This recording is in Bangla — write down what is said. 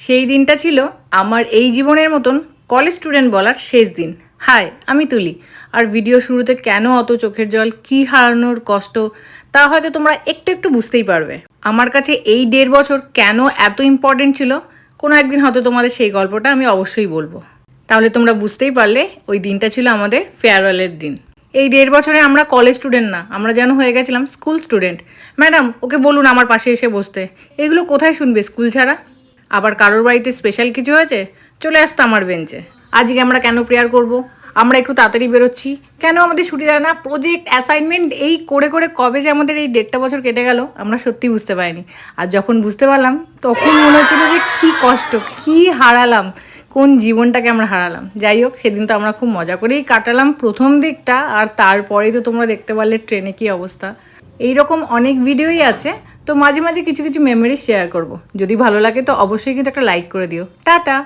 সেই দিনটা ছিল আমার এই জীবনের মতন কলেজ স্টুডেন্ট বলার শেষ দিন। হাই, আমি তুলি। আর ভিডিও শুরুতে কেন অত চোখের জল, কী হারানোর কষ্ট, তা হয়তো তোমরা একটু একটু বুঝতেই পারবে। আমার কাছে এই 1.5 বছর কেন এত ইম্পর্টেন্ট ছিল, কোনো একদিন হয়তো তোমাদের সেই গল্পটা আমি অবশ্যই বলবো। তাহলে তোমরা বুঝতেই পারলে ওই দিনটা ছিল আমাদের ফেয়ারওয়েলের দিন। এই 1.5 বছরে আমরা কলেজ স্টুডেন্ট না, আমরা যেন হয়ে গেছিলাম স্কুল স্টুডেন্ট। ম্যাডাম, ওকে বলুন আমার পাশে এসে বসতে। এগুলো কোথায় শুনবে স্কুল ছাড়া? আবার কারোর বাড়িতে স্পেশাল কিছু হয়েছে, চলে আসতো আমার বেঞ্চে। আজকে আমরা কেন প্রেয়ার করব, আমরা একটু তাড়াতাড়ি বেরোচ্ছি, কেন আমাদের ছুটি দেয় না, প্রজেক্ট অ্যাসাইনমেন্ট, এই করে করে কবে যে আমাদের এই 1.5 বছর কেটে গেল আমরা সত্যি বুঝতে পারিনি। আর যখন বুঝতে পারলাম তখন মনে হচ্ছিল যে কী কষ্ট, কী হারালাম, কোন জীবনটাকে আমরা হারালাম। যাই হোক, সেদিন তো আমরা খুব মজা করেই কাটালাম প্রথম দিকটা, আর তারপরেই তো তোমরা দেখতে পারলে ট্রেনে কী অবস্থা। এইরকম অনেক ভিডিওই আছে, তো মাঝে মাঝে কিছু কিছু মেমোরি শেয়ার করব। যদি ভালো লাগে তো অবশ্যই কিন্তু একটা লাইক করে দিও। টাটা।